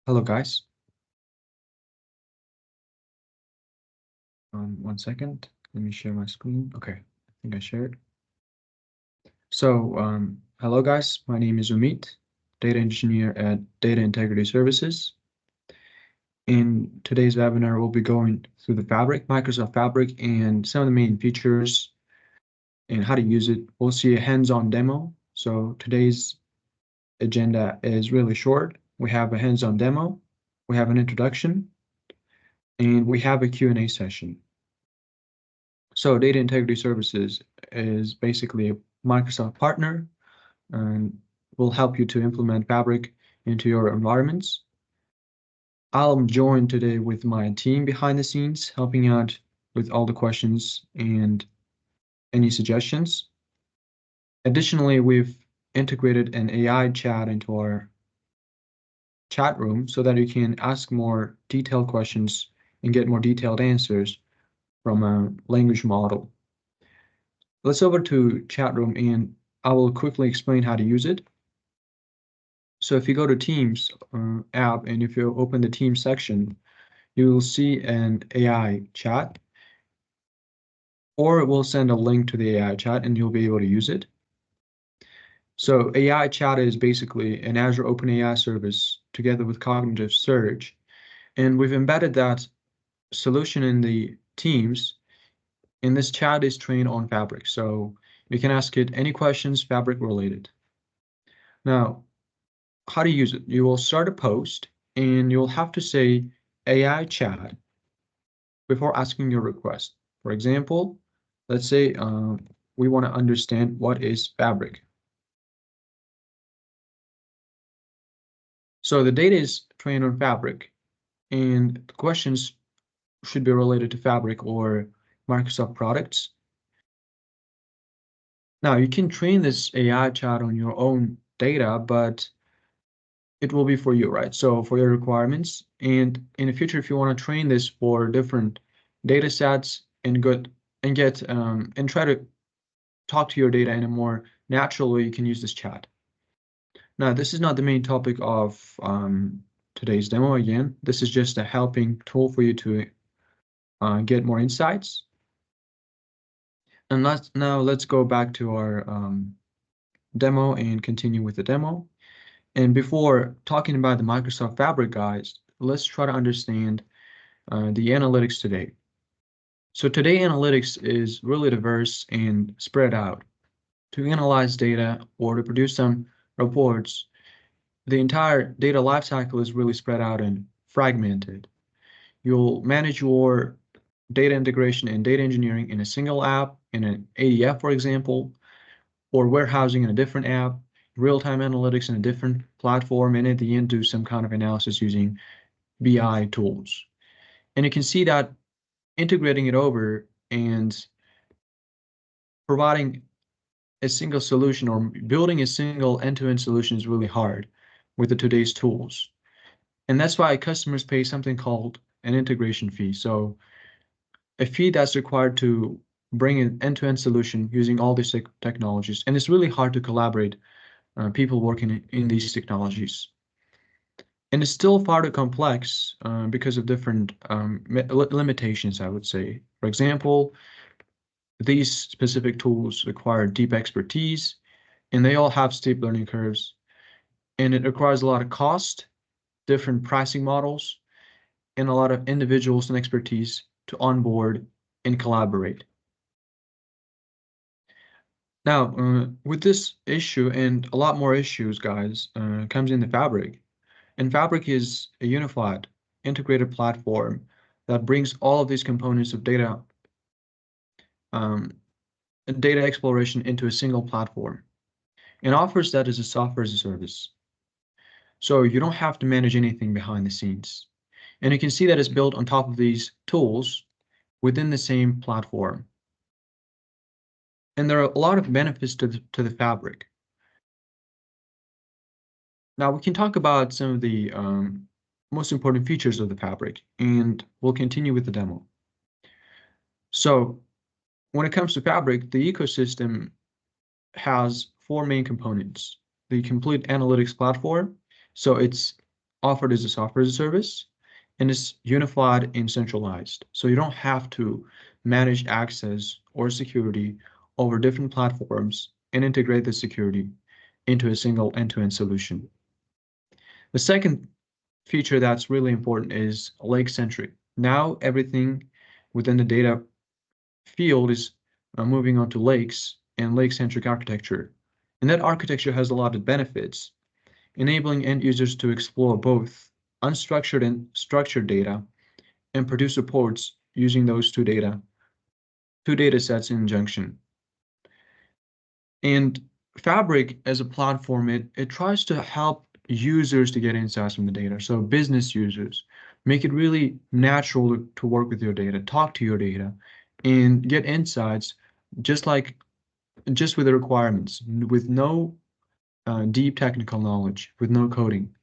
Hello guys. One second. Let me share my screen. Okay, I think I shared. So, hello guys. My name is Umit, data engineer at Data Integrity Services. In today's webinar, we'll be going through the Fabric, Microsoft Fabric, and some of the main features and how to use it. We'll see a hands-on demo. So today's agenda is really short. We have a hands-on demo, we have an introduction, and we have a Q&A session. So Data Integrity Services is basically a Microsoft partner and will help you to implement Fabric into your environments. I'm joined today with my team behind the scenes, helping out with all the questions and any suggestions. Additionally, we've integrated an AI chat into our chat room so that you can ask more detailed questions and get more detailed answers from a language model. Let's over to chat room and I will quickly explain how to use it. So if you go to Teams app and if you open the Teams section, you will see an AI chat, or it will send a link to the AI chat and you'll be able to use it. So AI chat is basically an Azure OpenAI service together with cognitive search. And we've embedded that solution in the Teams, and this chat is trained on Fabric. So you can ask it any questions Fabric related. Now, how to use it? You will start a post and you'll have to say AI chat before asking your request. For example, let's say we want to understand what is Fabric. So the data is trained on Fabric and the questions should be related to Fabric or Microsoft products. Now you can train this AI chat on your own data, but it will be for you, right? So for your requirements, and in the future, if you want to train this for different data sets and try to talk to your data in a more natural way, you can use this chat. Now, this is not the main topic of today's demo. Again, this is just a helping tool for you to get more insights. And let's go back to our demo and continue with the demo. And before talking about the Microsoft Fabric, guys, let's try to understand the analytics today. So today analytics is really diverse and spread out. To analyze data or to produce some reports, the entire data lifecycle is really spread out and fragmented. You'll manage your data integration and data engineering in a single app, in an ADF, for example, or warehousing in a different app, real-time analytics in a different platform, and at the end do some kind of analysis using BI tools. And you can see that integrating it over and providing a single solution or building a single end-to-end solution is really hard with the today's tools. And that's why customers pay something called an integration fee. So a fee that's required to bring an end-to-end solution using all these technologies. And it's really hard to collaborate people working in these technologies. And it's still far too complex because of different limitations, I would say. For example, these specific tools require deep expertise, and they all have steep learning curves. And it requires a lot of cost, different pricing models, and a lot of individuals and expertise to onboard and collaborate. Now, with this issue and a lot more issues, guys, comes in the Fabric. And Fabric is a unified, integrated platform that brings all of these components of data exploration into a single platform and offers that as a software as a service. So you don't have to manage anything behind the scenes. And you can see that it's built on top of these tools within the same platform. And there are a lot of benefits to the Fabric. Now we can talk about some of the most important features of the Fabric, and we'll continue with the demo. So when it comes to Fabric, the ecosystem has four main components. The complete analytics platform. So it's offered as a software as a service, and it's unified and centralized. So you don't have to manage access or security over different platforms and integrate the security into a single end-to-end solution. The second feature that's really important is lake-centric. Now everything within the data field is moving on to lakes and lake-centric architecture. And that architecture has a lot of benefits, enabling end users to explore both unstructured and structured data and produce reports using those two data sets in conjunction. And Fabric as a platform, it tries to help users to get insights from the data. So business users, make it really natural to work with your data, talk to your data, and get insights just with the requirements, with no deep technical knowledge, with no coding.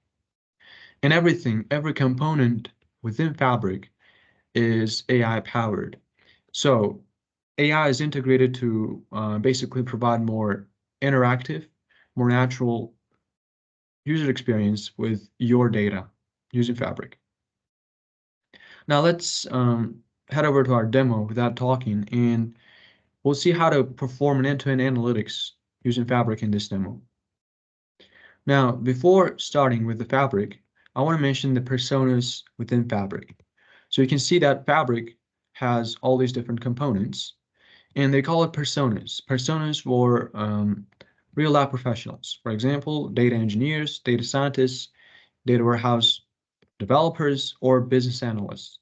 And every component within Fabric is AI powered. So AI is integrated to basically provide more interactive, more natural user experience with your data using Fabric. Now let's head over to our demo without talking, and we'll see how to perform an end-to-end analytics using Fabric in this demo. Now, before starting with the Fabric, I want to mention the personas within Fabric. So you can see that Fabric has all these different components, and they call it personas. Personas for real-life professionals. For example, data engineers, data scientists, data warehouse developers, or business analysts.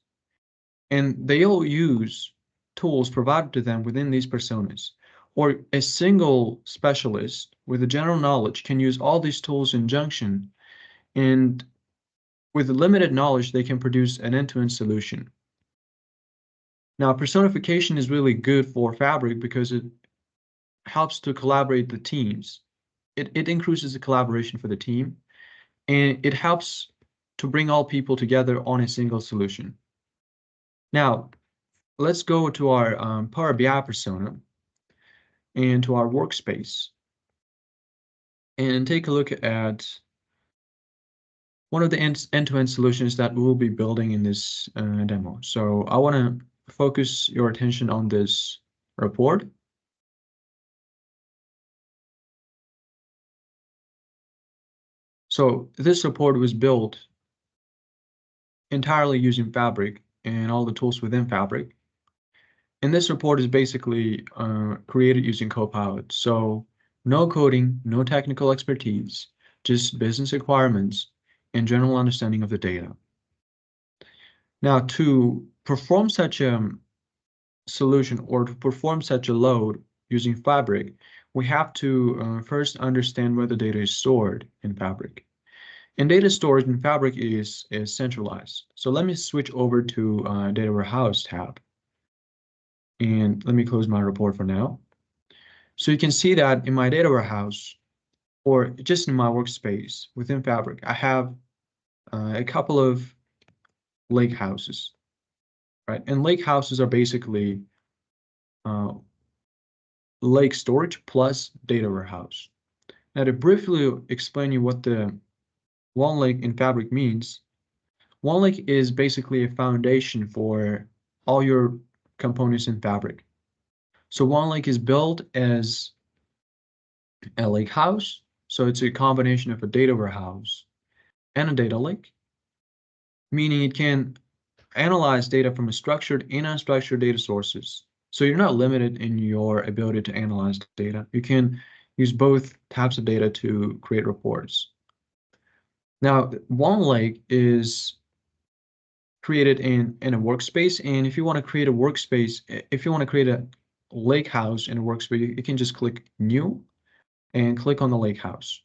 And they all use tools provided to them within these personas. Or a single specialist with a general knowledge can use all these tools in conjunction, and with limited knowledge, they can produce an end-to-end solution. Now, personification is really good for Fabric because it helps to collaborate the teams. It increases the collaboration for the team, and it helps to bring all people together on a single solution. Now, let's go to our Power BI persona and to our workspace and take a look at one of the end-to-end solutions that we will be building in this demo. So I want to focus your attention on this report. So this report was built entirely using Fabric and all the tools within Fabric. And this report is basically created using Copilot. So no coding, no technical expertise, just business requirements and general understanding of the data. Now, to perform such a solution or to perform such a load using Fabric, we have to first understand where the data is stored in Fabric. And data storage in Fabric is centralized. So let me switch over to Data Warehouse tab. And let me close my report for now. So you can see that in my data warehouse, or just in my workspace within Fabric, I have a couple of lake houses, right? And lake houses are basically lake storage plus data warehouse. Now, to briefly explain you what the one lake in Fabric means, one lake is basically a foundation for all your components in Fabric. So one lake is built as a lake house. So it's a combination of a data warehouse and a data lake, meaning it can analyze data from a structured and unstructured data sources. So you're not limited in your ability to analyze data. You can use both types of data to create reports. Now, one lake is created in a workspace, and if you want to create a workspace, if you want to create a lake house in a workspace, you can just click New and click on the lake house.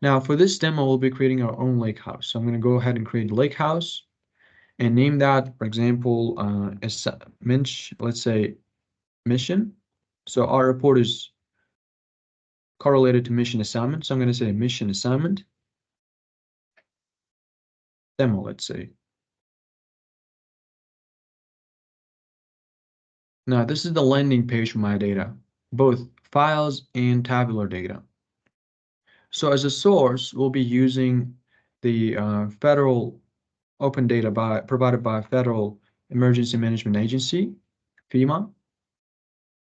Now, for this demo, we'll be creating our own lake house. So I'm going to go ahead and create a lake house and name that, for example, let's say mission. So our report is correlated to mission assignment. So I'm going to say mission assignment demo, let's say. Now, this is the landing page for my data, both files and tabular data. So as a source, we'll be using the federal open data provided by Federal Emergency Management Agency, FEMA,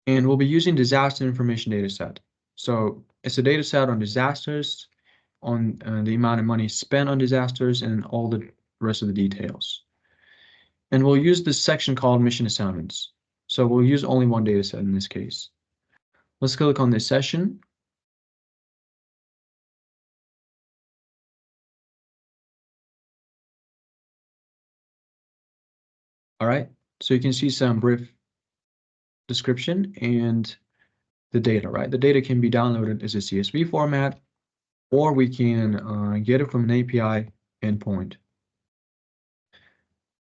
and we'll be using disaster information data set. So it's a data set on disasters, on the amount of money spent on disasters, and all the rest of the details. And we'll use this section called mission assignments. So we'll use only one data set in this case. Let's click on this session. All right, so you can see some brief description and the data, right? The data can be downloaded as a CSV format, or we can get it from an API endpoint.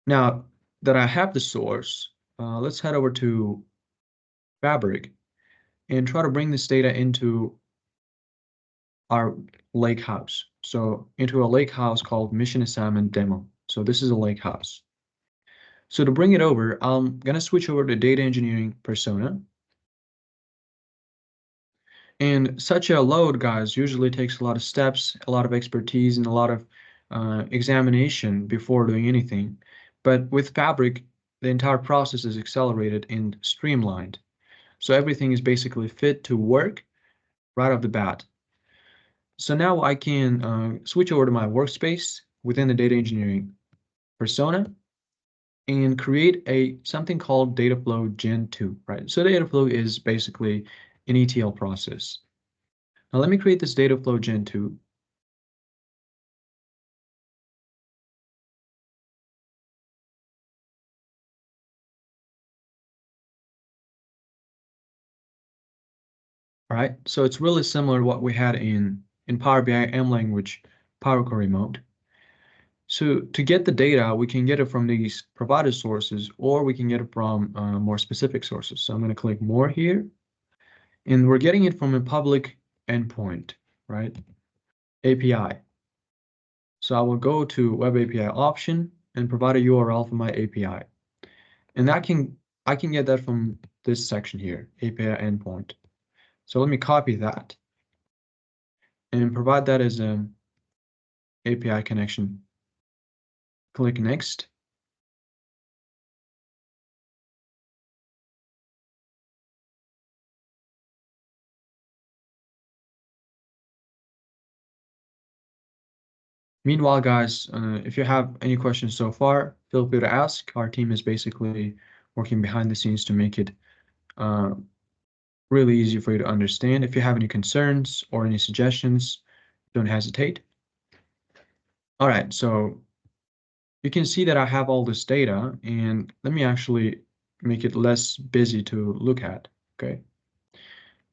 Now that I have the source, let's head over to Fabric and try to bring this data into our lake house. So into a lake house called mission assignment demo. So this is a lake house. So to bring it over, I'm gonna switch over to data engineering persona. And such a load, guys, usually takes a lot of steps, a lot of expertise, and a lot of examination before doing anything. But with Fabric, the entire process is accelerated and streamlined. So everything is basically fit to work right off the bat. So now I can switch over to my workspace within the data engineering persona and create something called Dataflow Gen 2, right? So Dataflow is basically an ETL process. Now let me create this Dataflow Gen 2. All right, so it's really similar to what we had in Power BI M language Power Query mode. So to get the data, we can get it from these provided sources, or we can get it from more specific sources. So I'm going to click more here, and we're getting it from a public endpoint, right? API. So I will go to Web API option and provide a URL for my API. And I can get that from this section here, API endpoint. So let me copy that and provide that as an API connection. Click next. Meanwhile, guys, if you have any questions so far, feel free to ask. Our team is basically working behind the scenes to make it really easy for you to understand. If you have any concerns or any suggestions, don't hesitate. All right, so you can see that I have all this data, and let me actually make it less busy to look at, okay?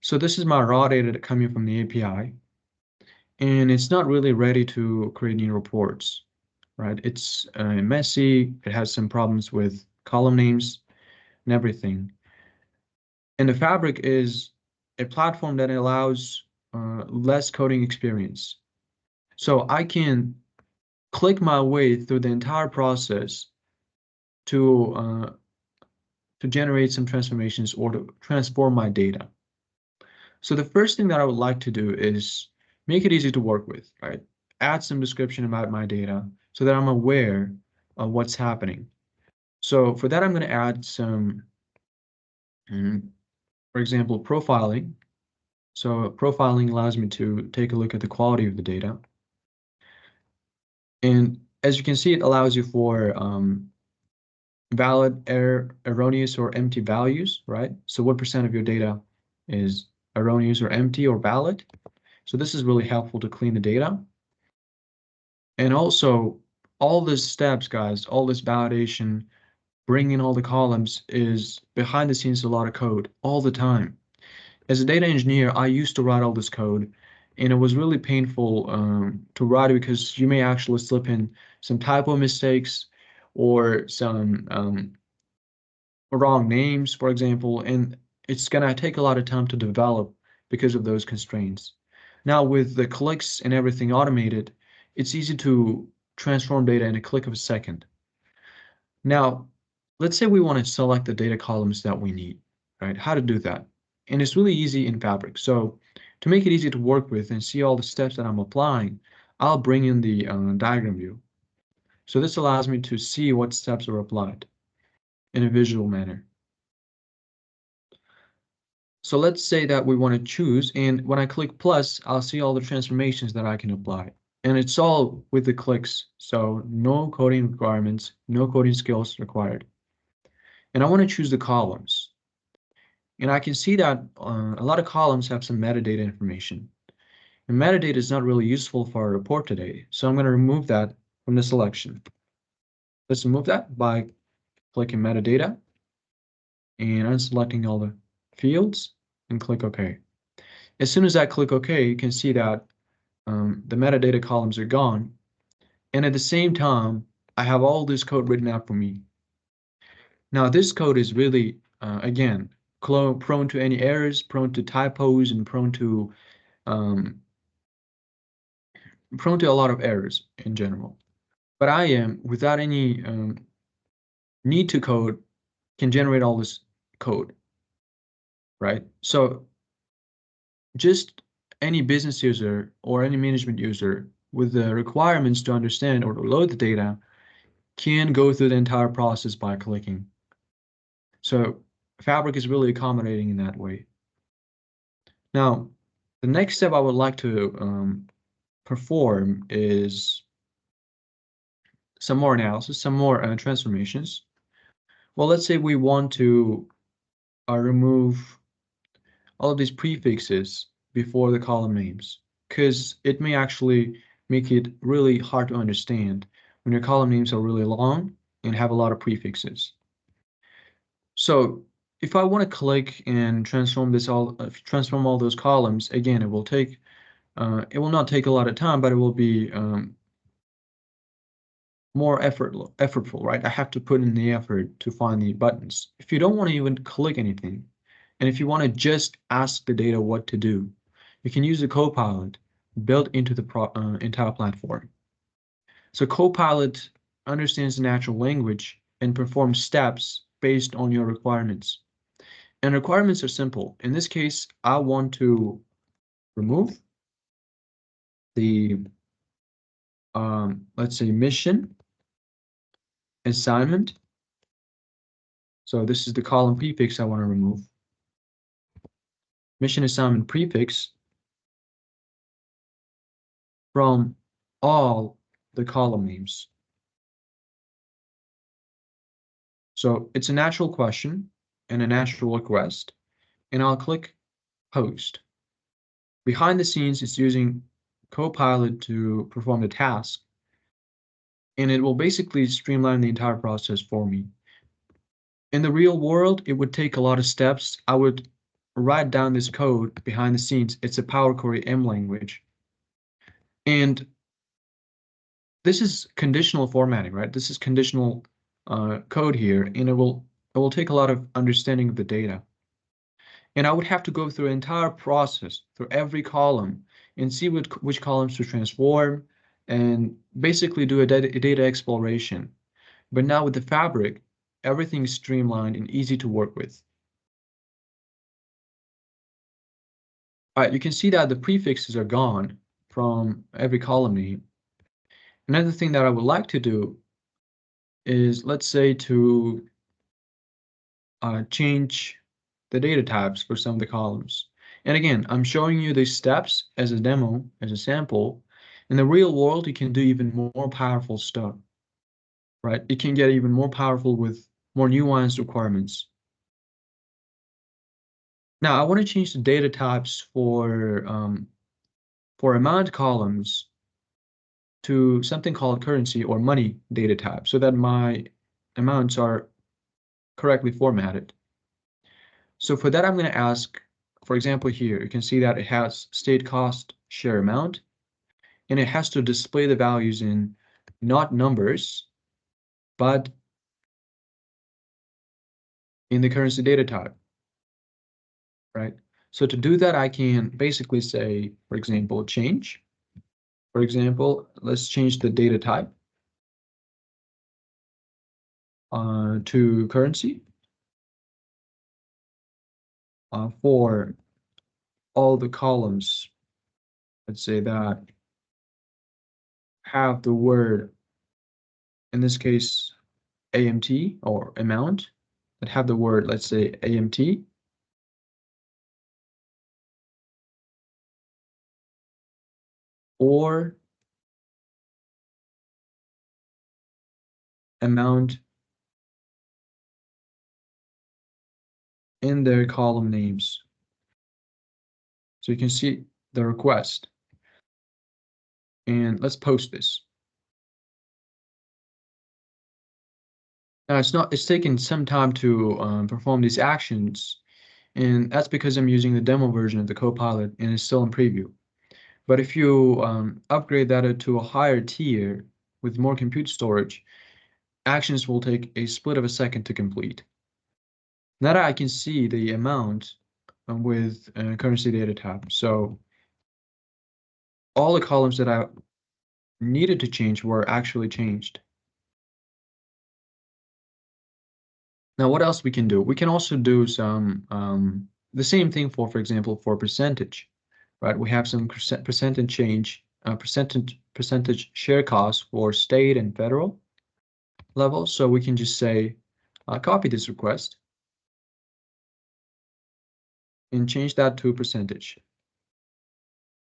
So this is my raw data coming from the API, and it's not really ready to create new reports, right? It's messy, it has some problems with column names and everything. And the Fabric is a platform that allows less coding experience. So I can click my way through the entire process to generate some transformations or to transform my data. So the first thing that I would like to do is make it easy to work with, right? Add some description about my data so that I'm aware of what's happening. So for that, I'm going to add some, for example, profiling. So profiling allows me to take a look at the quality of the data. And as you can see, it allows you for valid, erroneous, or empty values, right? So what percent of your data is erroneous or empty or valid? So this is really helpful to clean the data. And also, all these steps, guys, all this validation, bringing all the columns is behind the scenes a lot of code all the time. As a data engineer, I used to write all this code, and it was really painful to write it because you may actually slip in some typo mistakes or some wrong names, for example, and it's gonna take a lot of time to develop because of those constraints. Now with the clicks and everything automated, it's easy to transform data in a click of a second. Now, let's say we want to select the data columns that we need, right? How to do that? And it's really easy in Fabric. So to make it easy to work with and see all the steps that I'm applying, I'll bring in the diagram view. So this allows me to see what steps are applied in a visual manner. So let's say that we want to choose, and when I click plus, I'll see all the transformations that I can apply. And it's all with the clicks, so no coding requirements, no coding skills required. And I want to choose the columns. And I can see that a lot of columns have some metadata information. And metadata is not really useful for our report today, so I'm going to remove that from the selection. Let's remove that by clicking metadata and unselecting all the fields and click OK. As soon as I click OK, you can see that the metadata columns are gone. And at the same time, I have all this code written out for me. Now, this code is really, again, prone to any errors, prone to typos, and prone to a lot of errors in general. But I am, without any need to code, can generate all this code, right? So just any business user or any management user with the requirements to understand or to load the data can go through the entire process by clicking. So Fabric is really accommodating in that way. Now, the next step I would like to perform is some more analysis, some more transformations. Well, let's say we want to remove all of these prefixes before the column names, because it may actually make it really hard to understand when your column names are really long and have a lot of prefixes. So if I want to click and transform all those columns, again, it will not take a lot of time, but it will be more effortful, right? I have to put in the effort to find the buttons. If you don't want to even click anything, and if you want to just ask the data what to do, you can use the Copilot built into the entire platform. So Copilot understands the natural language and performs steps based on your requirements. And requirements are simple. In this case, I want to remove the, let's say, mission assignment. So this is the column prefix I want to remove. Mission assignment prefix from all the column names. So it's a natural question and a natural request, and I'll click Post. Behind the scenes, it's using Copilot to perform the task, and it will basically streamline the entire process for me. In the real world, it would take a lot of steps. I would write down this code behind the scenes. It's a Power Query M language. And this is conditional formatting, right? This is conditional code here, and it will take a lot of understanding of the data. And I would have to go through an entire process, through every column, and see which columns to transform, and basically do a data exploration. But now with the Fabric, everything is streamlined and easy to work with. All right, you can see that the prefixes are gone from every column name. Another thing that I would like to do is, let's say, to change the data types for some of the columns. And again, I'm showing you these steps as a demo, as a sample. In the real world, you can do even more powerful stuff, right? It can get even more powerful with more nuanced requirements. Now, I want to change the data types for amount columns to something called currency or money data type, so that my amounts are correctly formatted. So for that, I'm going to ask, for example, here, you can see that it has state cost share amount, and it has to display the values in not numbers, but in the currency data type, right? So to do that, I can basically say, for example, change. For example, let's change the data type to currency for all the columns. Let's say that have the word, in this case, AMT or amount, that have the word, let's say, AMT. Or amount in their column names. So you can see the request. And let's post this. Now it's taken some time to perform these actions, and that's because I'm using the demo version of the Copilot and it's still in preview. But if you upgrade that to a higher tier with more compute storage, actions will take a split of a second to complete. Now that I can see the amount with currency data tab. So all the columns that I needed to change were actually changed. Now, what else we can do? We can also do some the same thing for example, for percentage, right? We have some percentage change, percentage share costs for state and federal level. So we can just say, copy this request and change that to percentage,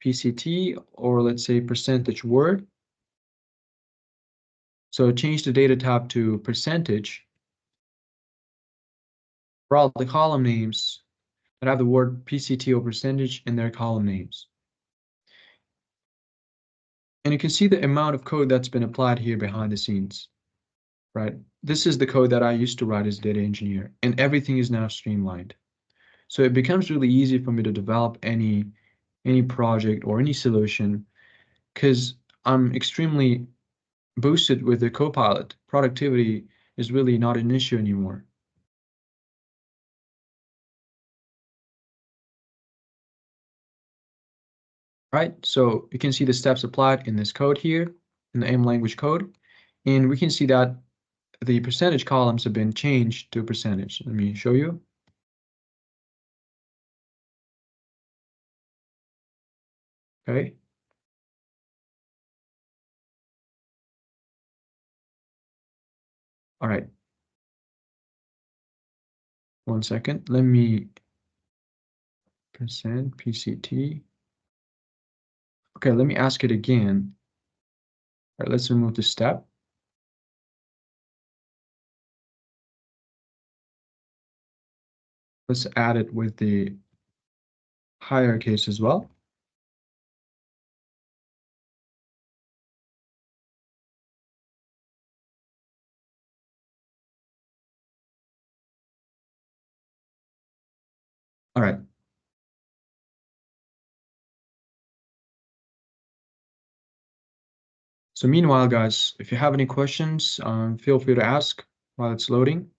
PCT, or let's say percentage word. So change the data type to percentage for all the column names that have the word PCT or percentage in their column names. And you can see the amount of code that's been applied here behind the scenes, right? This is the code that I used to write as data engineer, and everything is now streamlined. So it becomes really easy for me to develop any project or any solution because I'm extremely boosted with the Copilot. Productivity is really not an issue anymore. Right, so you can see the steps applied in this code here, in the M language code, and we can see that the percentage columns have been changed to percentage. Let me show you. Okay. All right. 1 second. Let me percent PCT. Okay, let me ask it again. All right, let's remove the step. Let's add it with the higher case as well. All right. So meanwhile, guys, if you have any questions, feel free to ask while it's loading.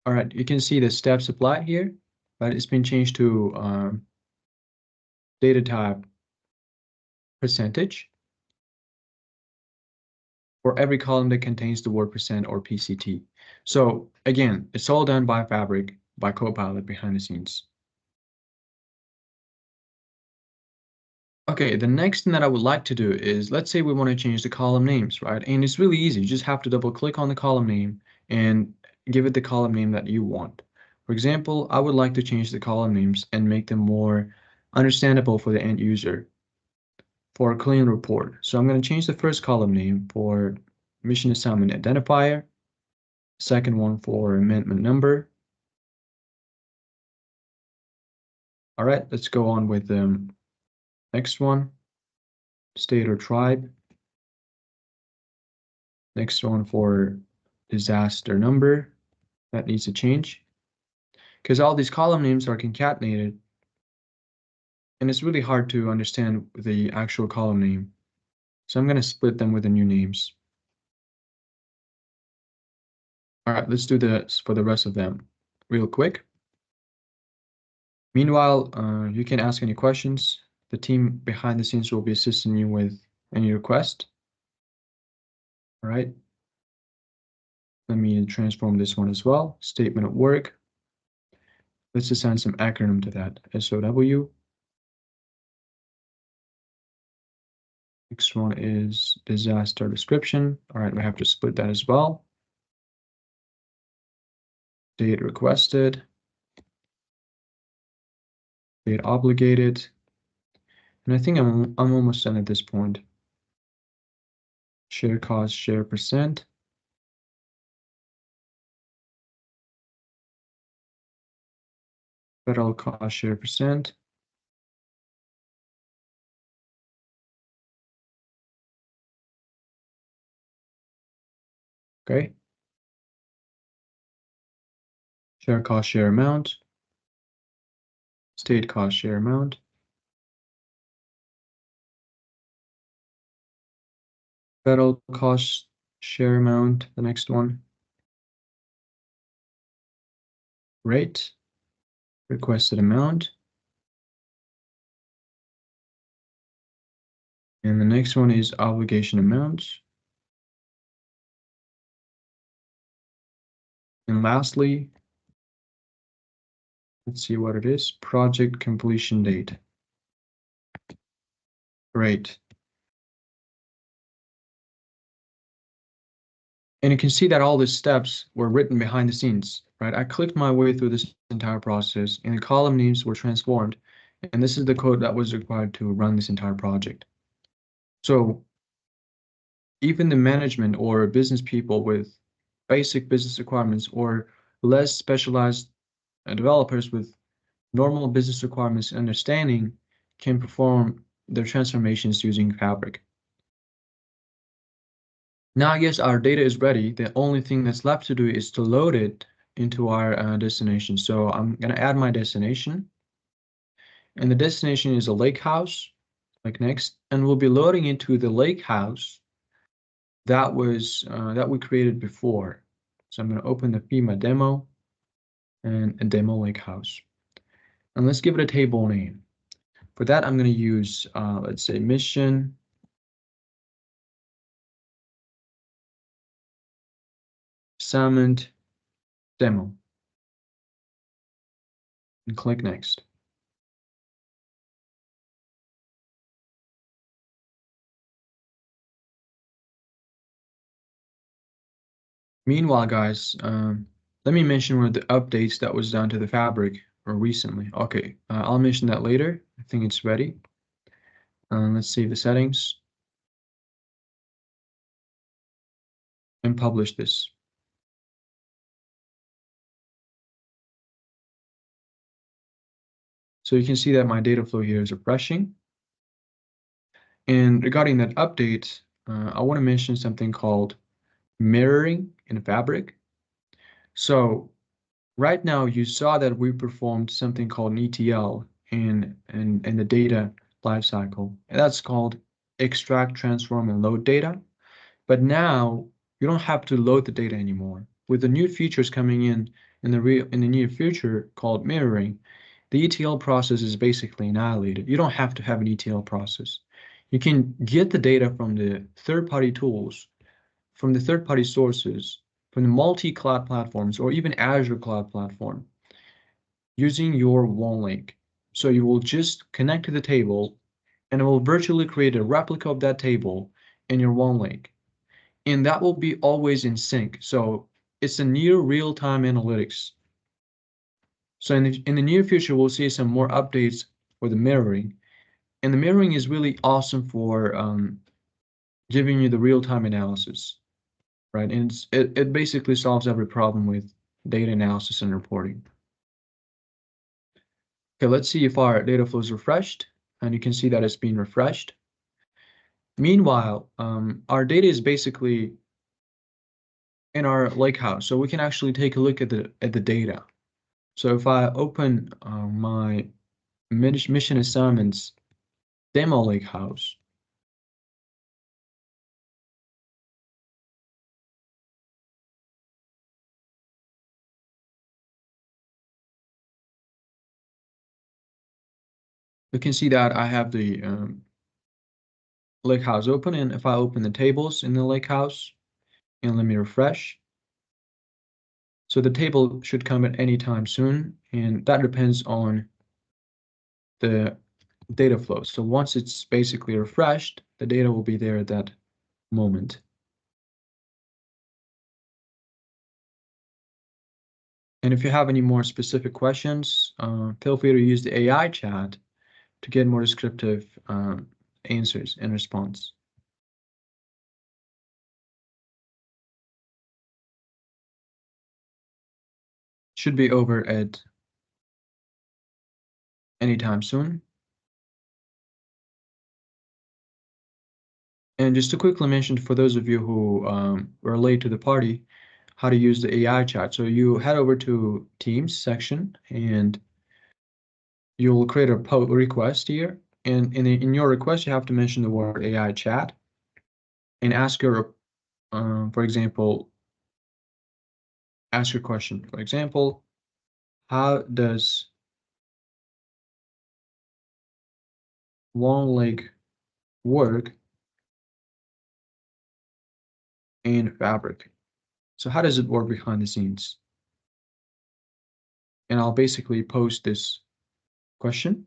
All right, you can see the steps applied here, but it's been changed to data type percentage for every column that contains the word percent or PCT. So again, it's all done by Fabric, by Copilot behind the scenes. Okay, the next thing that I would like to do is, let's say we want to change the column names, right? And it's really easy. You just have to double click on the column name and give it the column name that you want. For example, I would like to change the column names and make them more understandable for the end user for a clean report. So I'm going to change the first column name for mission assignment identifier, second one for amendment number. All right, let's go on with the next one, state or tribe. Next one for disaster number. That needs to change because all these column names are concatenated and it's really hard to understand the actual column name. So I'm going to split them with the new names. All right, let's do this for the rest of them real quick. Meanwhile, you can ask any questions. The team behind the scenes will be assisting you with any request. All right. Let me transform this one as well. Statement of work. Let's assign some acronym to that. SOW. Next one is disaster description. All right, we have to split that as well. Date requested. Date obligated. And I think I'm almost done at this point. Share cost, share percent. Federal cost, share percent. Okay. Share cost, share amount. State cost, share amount. Federal cost, share amount, the next one. Rate, requested amount. And the next one is obligation amount. And lastly, let's see what it is. Project completion date. Great. And you can see that all these steps were written behind the scenes, right? I clicked my way through this entire process and the column names were transformed. And this is the code that was required to run this entire project. So even the management or business people with basic business requirements or less specialized developers with normal business requirements and understanding can perform their transformations using Fabric. Now, I guess our data is ready. The only thing that's left to do is to load it into our destination. So I'm going to add my destination. And the destination is a lake house, like next. And we'll be loading into the lake house that we created before. So I'm going to open the FEMA demo and a demo lake house. And let's give it a table name. For that, I'm going to use, let's say, mission assignment demo. And click next. Meanwhile, guys, let me mention one of the updates that was done to the Fabric recently. Okay, I'll mention that later. I think it's ready. Let's save the settings and publish this. So you can see that my data flow here is refreshing. And regarding that update, I want to mention something called mirroring in Fabric. So right now you saw that we performed something called an ETL in the data lifecycle, and that's called extract, transform, and load data. But now you don't have to load the data anymore. With the new features coming in the near future called mirroring, the ETL process is basically annihilated. You don't have to have an ETL process. You can get the data from the third-party tools, from the third-party sources, from the multi-cloud platforms, or even Azure cloud platform using your OneLink. So you will just connect to the table and it will virtually create a replica of that table in your OneLink. And that will be always in sync. So it's a near real-time analytics. So in the near future, we'll see some more updates for the mirroring. And the mirroring is really awesome for giving you the real-time analysis, right? And it basically solves every problem with data analysis and reporting. Okay, let's see if our data flow is refreshed. And you can see that it's being refreshed. Meanwhile, our data is basically in our lakehouse, so we can actually take a look at the data. So if I open my mission assignments demo lakehouse, you can see that I have the lakehouse open, and if I open the tables in the lakehouse and let me refresh, So the table should come at any time soon, and that depends on the data flow. So once it's basically refreshed, the data will be there at that moment. And if you have any more specific questions, feel free to use the AI chat to get more descriptive answers and response. Should be over at anytime soon. And just to quickly mention for those of you who were late to the party, how to use the AI chat. So you head over to Teams section and you'll create a pull request here. And in your request, you have to mention the word AI chat and ask your, for example, ask your question. For example, how does long leg work in Fabric? So how does it work behind the scenes? And I'll basically post this question.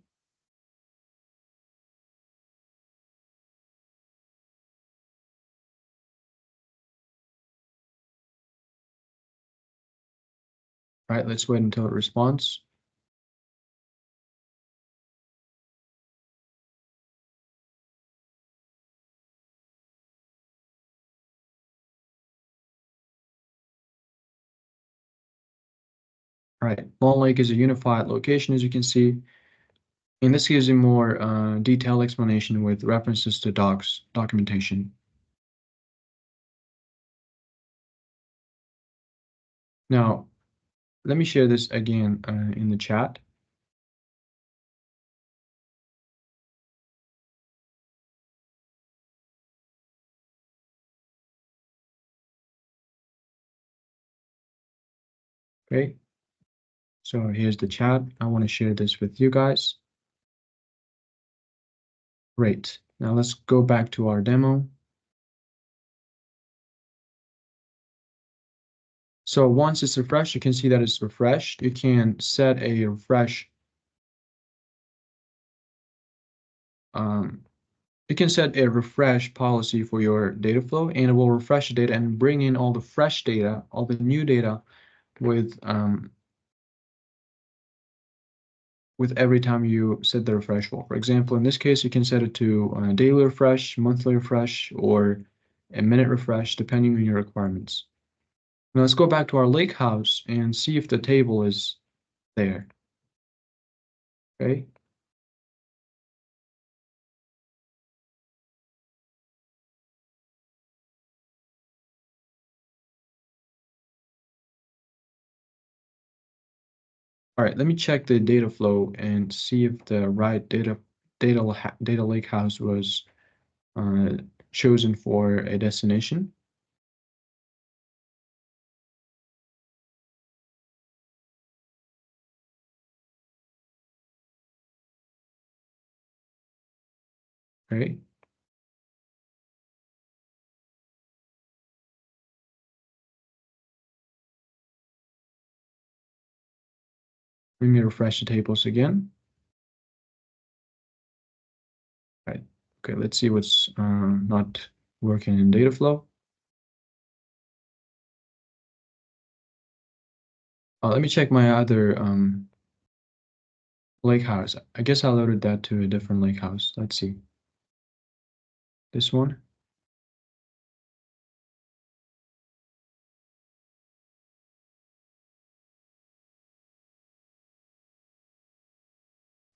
All right, let's wait until it responds. All right, long lake is a unified location, as you can see. And this gives you more detailed explanation with references to documentation. Now, let me share this again in the chat. Okay, so here's the chat. I want to share this with you guys. Great. Now let's go back to our demo. So once it's refreshed, you can see that it's refreshed. You can set a refresh. You can set a refresh policy for your data flow, and it will refresh the data and bring in all the fresh data, all the new data with every time you set the refresh for. For example, in this case, you can set it to daily refresh, monthly refresh, or a minute refresh, depending on your requirements. Now let's go back to our lake house and see if the table is there. Okay. All right, let me check the data flow and see if the right data lake house was uh, chosen for a destination. Okay. Let me refresh the tables again. Right. Okay, let's see what's not working in data flow. Let me check my other lake house. I guess I loaded that to a different lake house. Let's see. This one.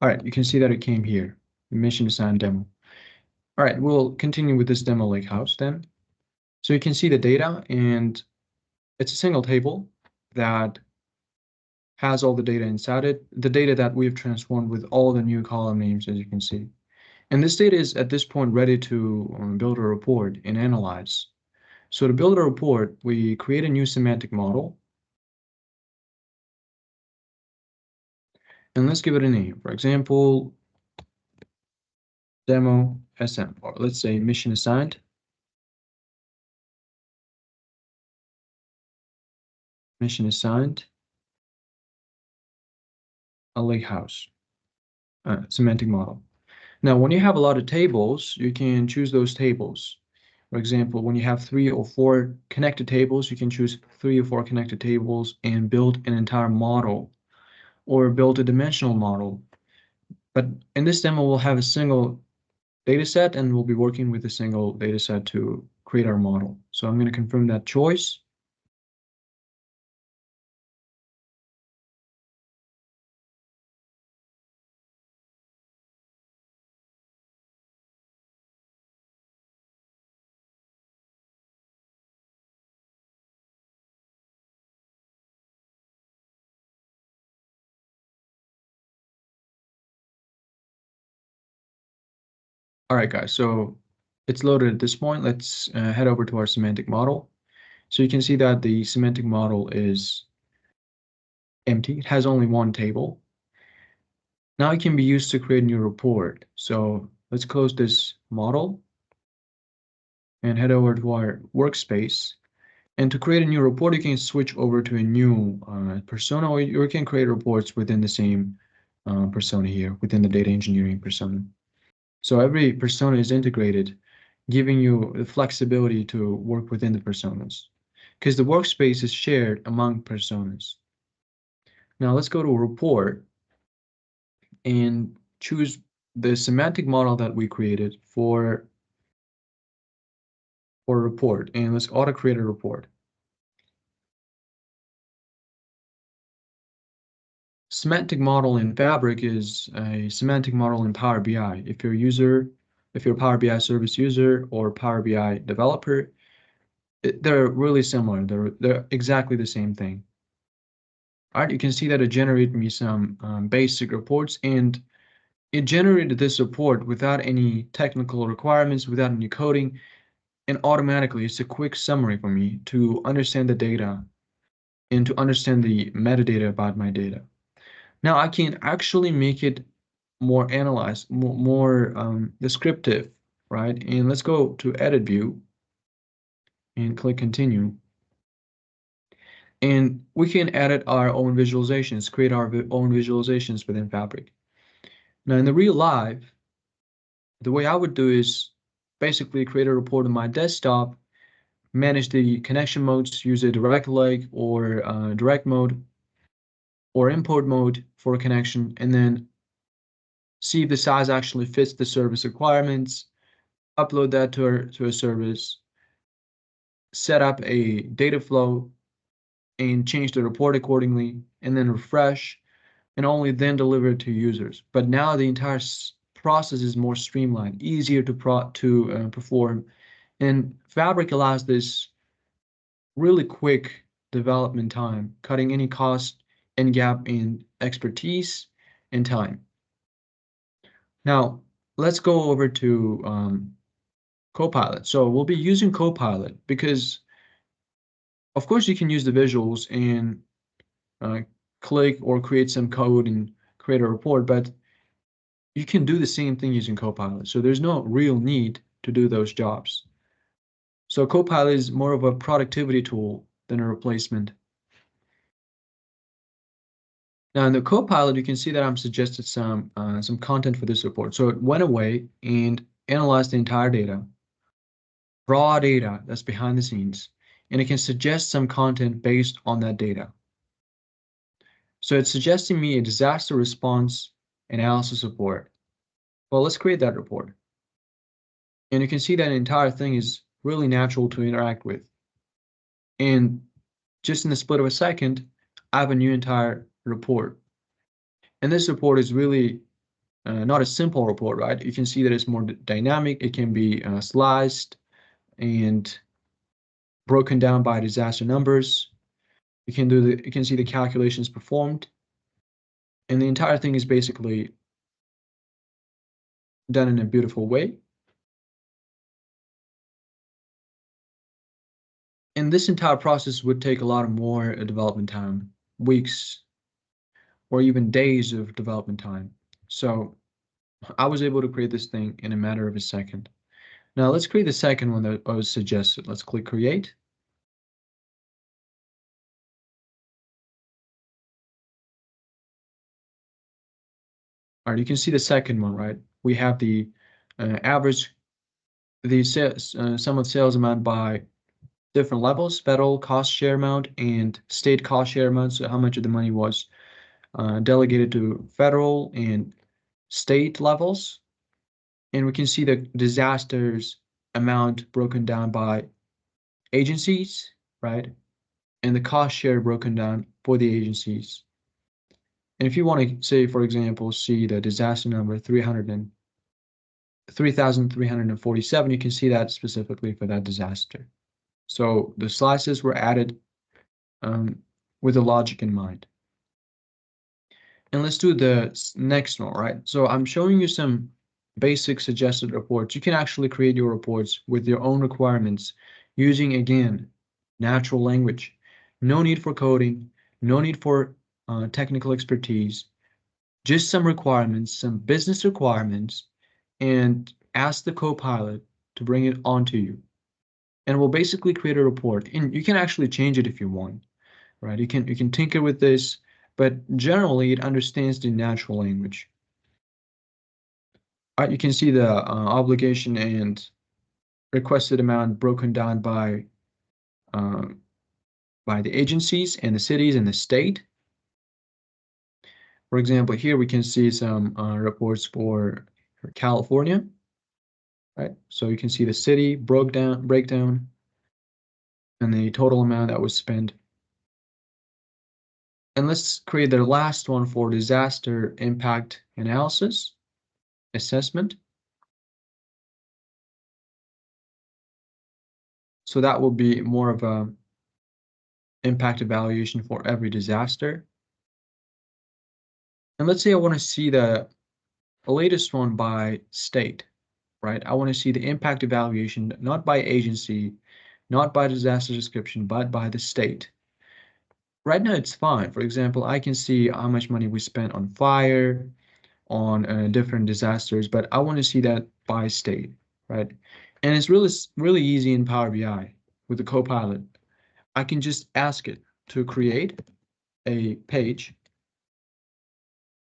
All right, you can see that it came here. Mission assigned demo. All right, we'll continue with this demo lake house then. So you can see the data, and it's a single table that has all the data inside it, the data that we've transformed with all the new column names, as you can see. And this data is at this point ready to build a report and analyze. So to build a report, we create a new semantic model. And let's give it a name. For example, demo SM, or let's say mission assigned. mission assigned, a lake house, semantic model. Now, when you have a lot of tables, you can choose those tables. For example, when you have 3 or 4 connected tables, you can choose 3 or 4 connected tables and build an entire model or build a dimensional model. But in this demo, we'll have a single data set and we'll be working with a single data set to create our model. So I'm going to confirm that choice. All right, guys, so it's loaded at this point. Let's head over to our semantic model. So you can see that the semantic model is empty. It has only one table. Now it can be used to create a new report. So let's close this model and head over to our workspace. And to create a new report, you can switch over to a new persona, or you can create reports within the same persona here, within the data engineering persona. So every persona is integrated, giving you the flexibility to work within the personas, because the workspace is shared among personas. Now let's go to a report and choose the semantic model that we created for a report, and let's auto create a report. Semantic model in Fabric is a semantic model in Power BI. If you're a Power BI service user or Power BI developer, they're really similar. They're exactly the same thing. All right, you can see that it generated me some basic reports, and it generated this report without any technical requirements, without any coding, and automatically it's a quick summary for me to understand the data and to understand the metadata about my data. Now I can actually make it more analyzed, more descriptive, right? And let's go to edit view and click continue. And we can edit our own visualizations, create our own visualizations within Fabric. Now in the real life, the way I would do is basically create a report on my desktop, manage the connection modes, use a direct leg or direct mode or import mode for a connection, and then see if the size actually fits the service requirements, upload that to a service, set up a data flow, and change the report accordingly, and then refresh, and only then deliver it to users. But now the entire process is more streamlined, easier to perform, and Fabric allows this really quick development time, cutting any cost and gap in expertise and time. Now, let's go over to Copilot. So we'll be using Copilot because, of course, you can use the visuals and click or create some code and create a report, but you can do the same thing using Copilot. So there's no real need to do those jobs. So Copilot is more of a productivity tool than a replacement. Now in the Copilot, you can see that I'm suggested some content for this report. So it went away and analyzed the entire data, raw data that's behind the scenes, and it can suggest some content based on that data. So it's suggesting me a disaster response analysis report. Well, let's create that report. And you can see that the entire thing is really natural to interact with. And just in the split of a second, I have a new entire report. And this report is really not a simple report, right? You can see that it's more dynamic. It can be sliced and broken down by disaster numbers. You can see the calculations performed, and the entire thing is basically done in a beautiful way. And this entire process would take a lot more development time, weeks, or even days of development time. So I was able to create this thing in a matter of a second. Now let's create the second one that was suggested. Let's click create. All right, you can see the second one, right? We have the average, the sales, sum of sales amount by different levels, federal cost share amount and state cost share amount. So how much of the money was delegated to federal and state levels. And we can see the disasters amount broken down by agencies, right? And the cost share broken down for the agencies. And if you want to say, for example, see the disaster number 3,347, you can see that specifically for that disaster. So the slices were added with the logic in mind. And let's do the next one, right? So I'm showing you some basic suggested reports. You can actually create your reports with your own requirements using, again, natural language. No need for coding, no need for technical expertise, just some requirements, some business requirements, and ask the co-pilot to bring it onto you. And we'll basically create a report. And you can actually change it if you want, right? You can tinker with this, but generally it understands the natural language. All right, you can see the obligation and requested amount broken down by the agencies and the cities and the state. For example, here we can see some reports for California, right? So you can see the city breakdown and the total amount that was spent. And let's create the last one for disaster impact analysis assessment. So that will be more of a impact evaluation for every disaster. And let's say I want to see the latest one by state, right? I want to see the impact evaluation, not by agency, not by disaster description, but by the state. Right now it's fine. For example, I can see how much money we spent on fire, on different disasters, but I want to see that by state, right? And it's really easy in Power BI with the Copilot. I can just ask it to create a page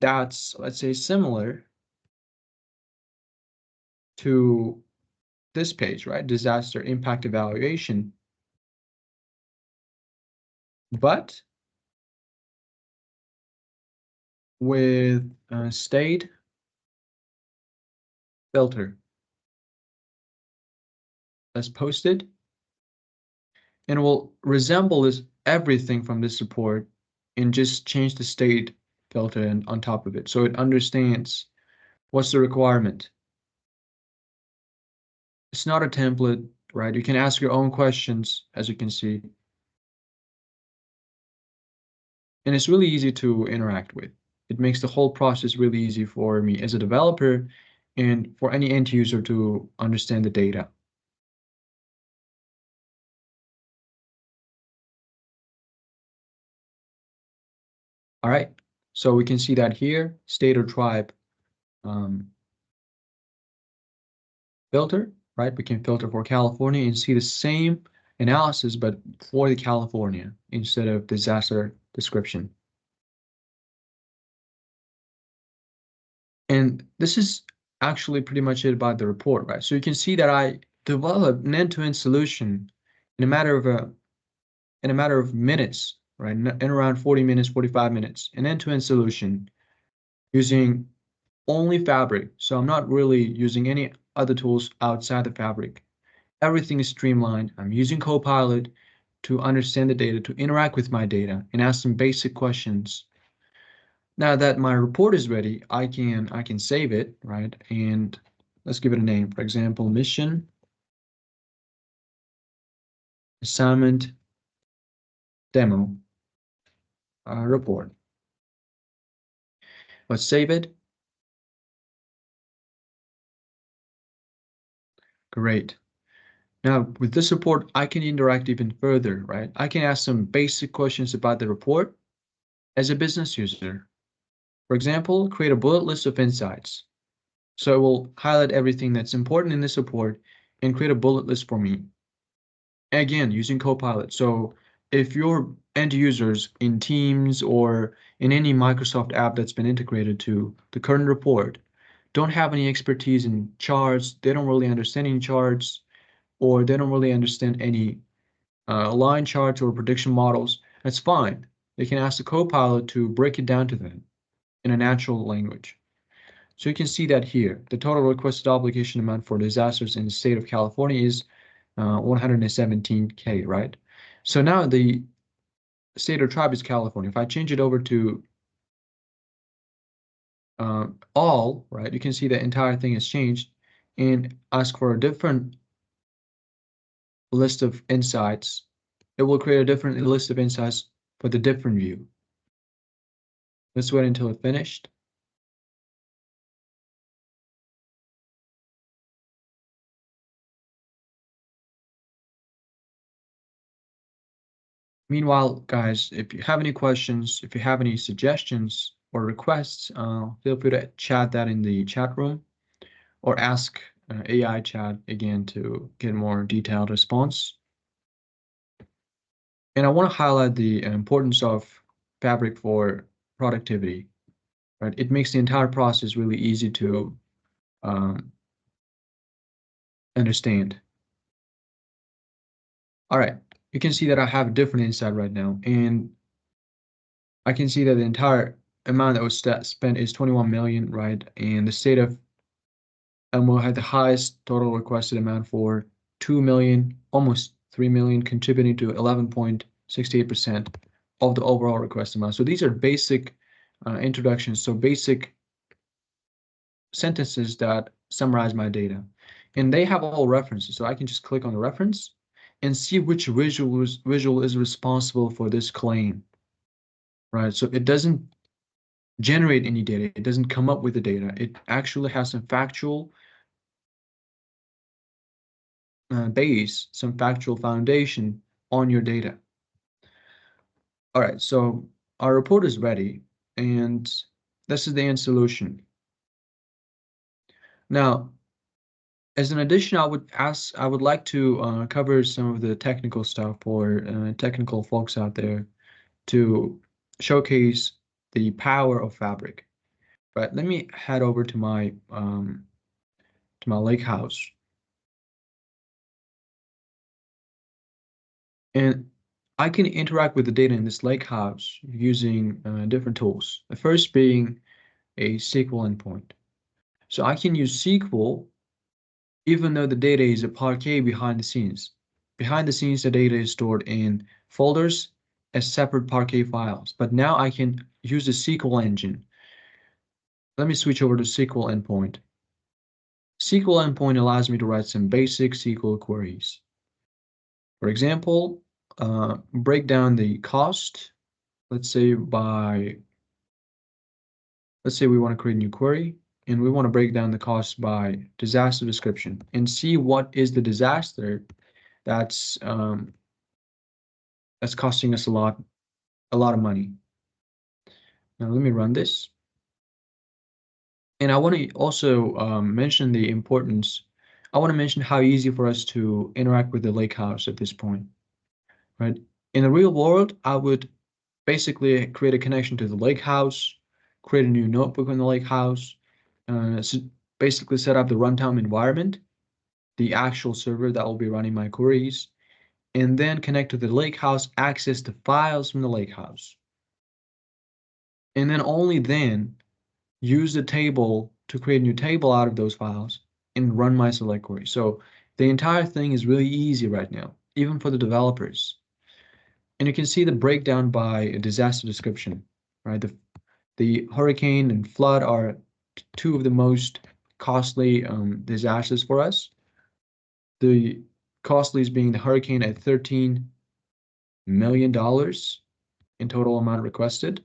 that's, let's say, similar to this page, right? Disaster impact evaluation. But with a state filter. Let's post it. And it will resemble this everything from this report and just change the state filter and on top of it. So it understands what's the requirement. It's not a template, right? You can ask your own questions, as you can see. And it's really easy to interact with. It makes the whole process really easy for me as a developer and for any end user to understand the data. All right, so we can see that here, state or tribe filter, right? We can filter for California and see the same analysis, but for the California instead of disaster description. And this is actually pretty much it about the report, right? So you can see that I developed an end-to-end solution in a matter of minutes, right? In around 40 minutes, 45 minutes, an end-to-end solution using only FABRIC. So I'm not really using any other tools outside the FABRIC. Everything is streamlined. I'm using Copilot to understand the data, to interact with my data, and ask some basic questions. Now that my report is ready, I can save it, right? And let's give it a name. For example, mission assignment demo report. Let's save it. Great. Now, with this report, I can interact even further, right? I can ask some basic questions about the report as a business user. For example, create a bullet list of insights. So it will highlight everything that's important in this report and create a bullet list for me. Again, using Copilot. So if your end users in Teams or in any Microsoft app that's been integrated to the current report don't have any expertise in charts, they don't really understand any charts, or they don't really understand any line charts or prediction models, that's fine. They can ask the Copilot to break it down to them in a natural language. So you can see that here. The total requested obligation amount for disasters in the state of California is 117K, right? So now the state or tribe is California. If I change it over to all, right, you can see the entire thing has changed and ask for a different list of insights. It will create a different list of insights for the different view. Let's wait until it's finished. Meanwhile, guys, if you have any questions, if you have any suggestions or requests, feel free to chat that in the chat room or ask AI chat again to get more detailed response. And I want to highlight the importance of Fabric for productivity, right? It makes the entire process really easy to understand. All right, you can see that I have a different insight right now, and I can see that the entire amount that was spent is 21 million, right? And the state of Elmo had the highest total requested amount for 2 million, almost 3 million, contributing to 11.68% of the overall request amount. So these are basic introductions, so basic sentences that summarize my data. And they have all references, so I can just click on the reference and see which visual is responsible for this claim, right? So it doesn't generate any data. It doesn't come up with the data. It actually has some factual base, some factual foundation on your data. All right, so our report is ready, and this is the end solution. Now, as an addition, I would like to cover some of the technical stuff for technical folks out there to showcase the power of Fabric. But let me head over to my lake house. And I can interact with the data in this lake house using different tools. The first being a SQL endpoint. So I can use SQL even though the data is a parquet behind the scenes. Behind the scenes, the data is stored in folders as separate parquet files. But now I can use the SQL engine. Let me switch over to SQL endpoint. SQL endpoint allows me to write some basic SQL queries. For example, break down the cost. Let's say we want to create a new query and we want to break down the cost by disaster description and see what is the disaster that's costing us a lot of money. Now let me run this. And I want to also mention the importance. I want to mention how easy for us to interact with the lake house at this point, right? In the real world, I would basically create a connection to the lake house, create a new notebook in the lake house, so basically set up the runtime environment, the actual server that will be running my queries, and then connect to the lake house, access the files from the lake house. And then only then use the table to create a new table out of those files and run my select query. So the entire thing is really easy right now, even for the developers. And you can see the breakdown by disaster description, right? The hurricane and flood are two of the most costly disasters for us. The costliest being the hurricane at $13 million in total amount requested.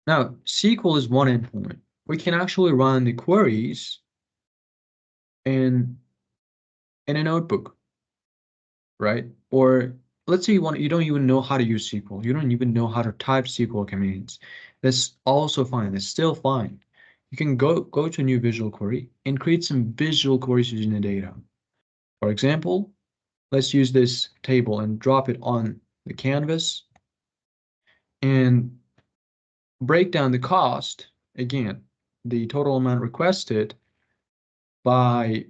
Now, SQL is one endpoint. We can actually run the queries in a notebook, right? Or let's say you don't even know how to use SQL. You don't even know how to type SQL commands. That's also fine. That's still fine. You can go to a new visual query and create some visual queries using the data. For example, let's use this table and drop it on the canvas and break down the cost, again, the total amount requested by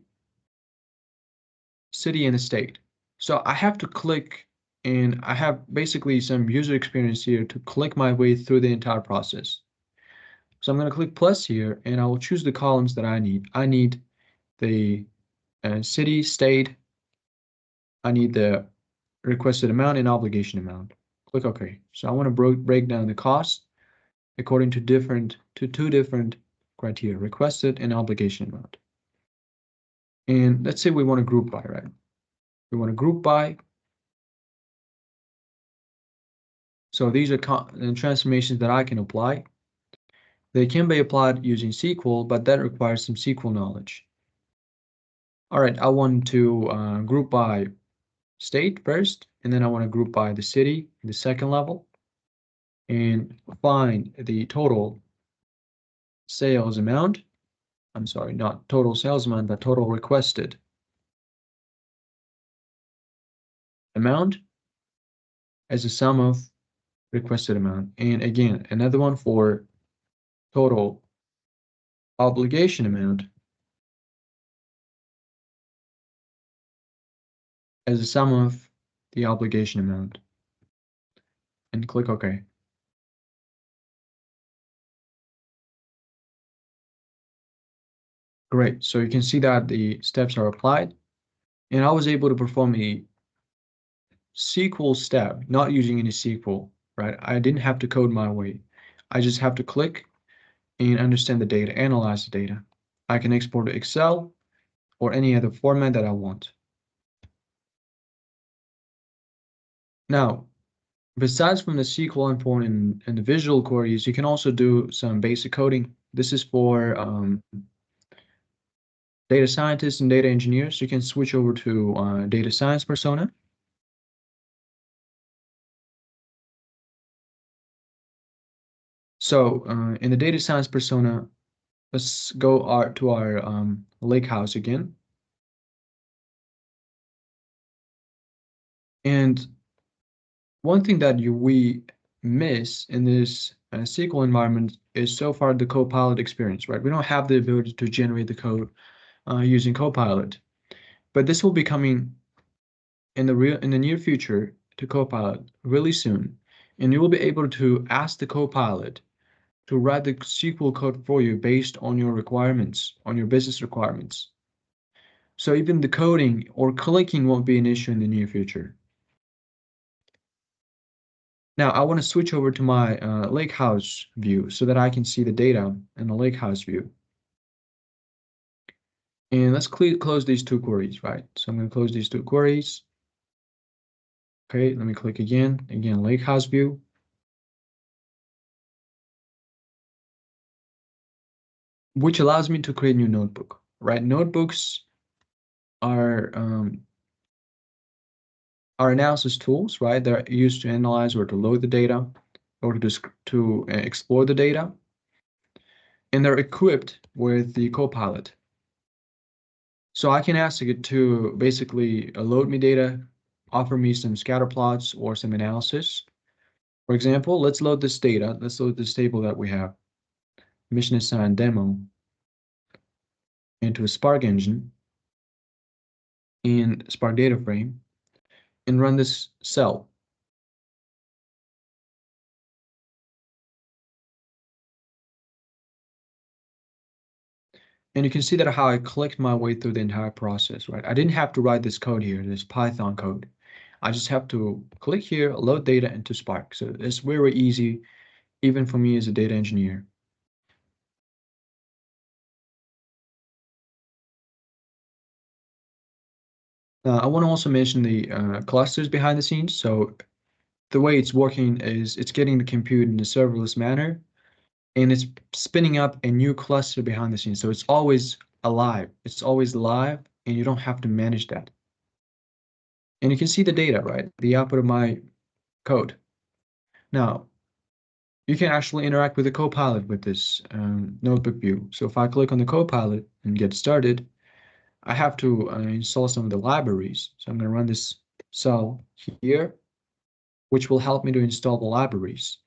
city and state. So I have to click, and I have basically some user experience here to click my way through the entire process. So I'm going to click plus here, and I will choose the columns that I need. I need the city, state, I need the requested amount and obligation amount. Click OK. So I want to break down the cost according to two different criteria, requested and obligation amount. And let's say we want to group by, right? We want to group by. So these are transformations that I can apply. They can be applied using SQL, but that requires some SQL knowledge. All right, I want to group by state first, and then I want to group by the city, the second level, and find the total sales amount. I'm sorry, not total sales amount, but total requested amount as a sum of requested amount. And again, another one for total obligation amount as a sum of the obligation amount. And click OK. Great. So you can see that the steps are applied, and I was able to perform a SQL step, not using any SQL, right? I didn't have to code my way. I just have to click and understand the data, analyze the data. I can export to Excel or any other format that I want. Now, besides from the SQL import and the visual queries, you can also do some basic coding. This is for data scientists and data engineers. You can switch over to data science persona. So in the data science persona, let's go to our lakehouse again. And one thing that we miss in this SQL environment is so far the Copilot experience, right? We don't have the ability to generate the code using Copilot, but this will be coming in the near future to Copilot really soon, and you will be able to ask the Copilot to write the SQL code for you based on your requirements, on your business requirements. So even the coding or clicking won't be an issue in the near future. Now I want to switch over to my lakehouse view so that I can see the data in the lakehouse view. And let's close these two queries, right? So I'm going to close these two queries. Okay, let me click again, lakehouse view. Which allows me to create a new notebook, right? Notebooks are analysis tools, right? They're used to analyze or to load the data or to explore the data. And they're equipped with the Copilot. So I can ask it to basically load me data, offer me some scatter plots or some analysis. For example, let's load this data. Let's load this table that we have, mission assigned demo, into a Spark engine in Spark data frame and run this cell. And you can see that how I clicked my way through the entire process, right? I didn't have to write this code here, this Python code. I just have to click here, load data into Spark. So it's very easy, even for me as a data engineer. I want to also mention the clusters behind the scenes. So the way it's working is it's getting the compute in a serverless manner, and it's spinning up a new cluster behind the scenes. So it's always alive. It's always live, and you don't have to manage that. And you can see the data, right? The output of my code. Now, you can actually interact with the Copilot with this notebook view. So if I click on the Copilot and get started, I have to install some of the libraries. So I'm going to run this cell here, which will help me to install the libraries.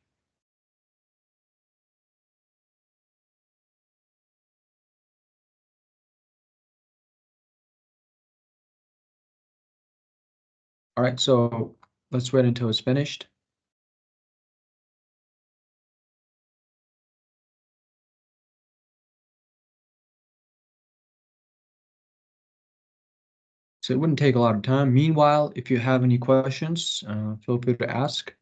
All right, so let's wait until it's finished. So it wouldn't take a lot of time. Meanwhile, if you have any questions, feel free to ask.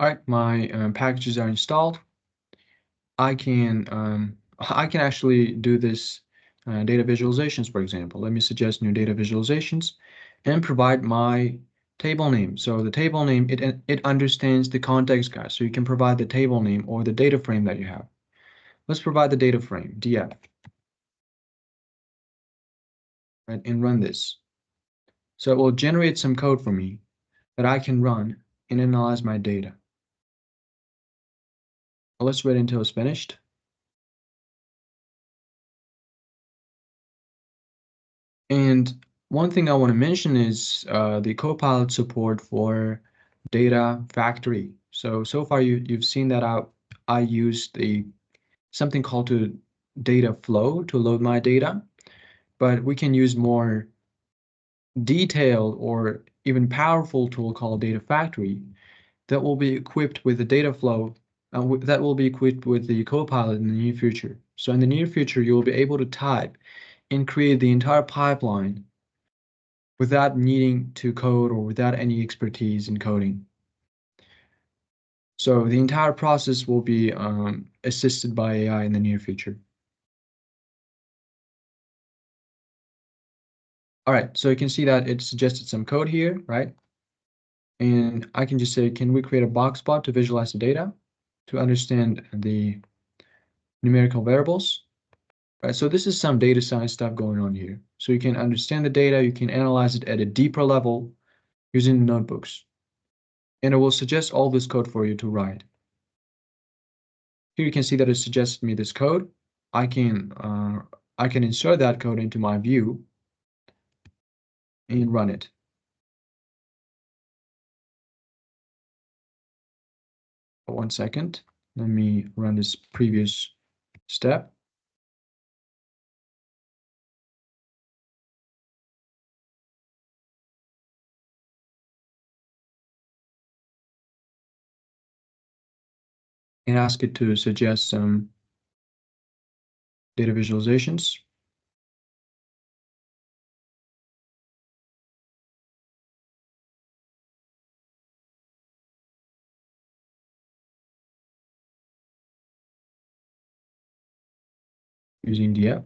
All right, my packages are installed. I can actually do this data visualizations, for example. Let me suggest new data visualizations and provide my table name. So the table name, it understands the context, guys. So you can provide the table name or the data frame that you have. Let's provide the data frame, df, right, and run this. So it will generate some code for me that I can run and analyze my data. Well, let's wait until it's finished. And one thing I want to mention is the Copilot support for data factory. So far you've seen that I used something called to data flow to load my data, but we can use more detailed or even powerful tool called data factory that will be equipped with the data flow that will be equipped with the Copilot in the near future. So in the near future, you will be able to type and create the entire pipeline without needing to code or without any expertise in coding. So the entire process will be assisted by AI in the near future. All right, so you can see that it suggested some code here, right? And I can just say, can we create a box plot to visualize the data to understand the numerical variables? Right, so this is some data science stuff going on here. So you can understand the data, you can analyze it at a deeper level using notebooks. And it will suggest all this code for you to write. Here you can see that it suggests me this code. I can insert that code into my view and run it. One second. Let me run this previous step. And ask it to suggest some data visualizations. Using the app.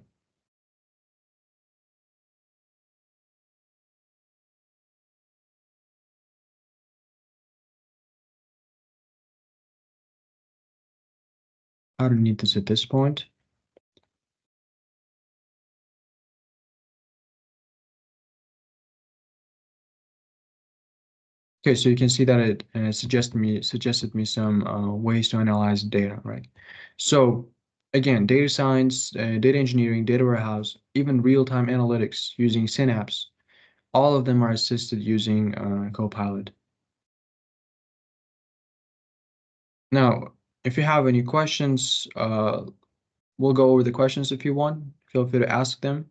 I don't need this at this point. Okay, so you can see that it suggested me some ways to analyze data, right? So again, data science, data engineering, data warehouse, even real-time analytics using Synapse, all of them are assisted using Copilot. Now, if you have any questions, we'll go over the questions if you want. Feel free to ask them.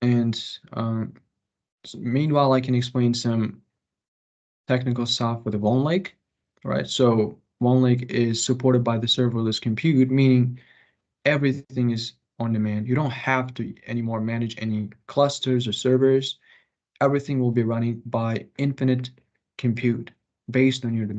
And meanwhile, I can explain some technical stuff with the OneLake, right? So OneLake is supported by the serverless compute, meaning everything is on demand. You don't have to anymore manage any clusters or servers. Everything will be running by infinite compute based on your demand.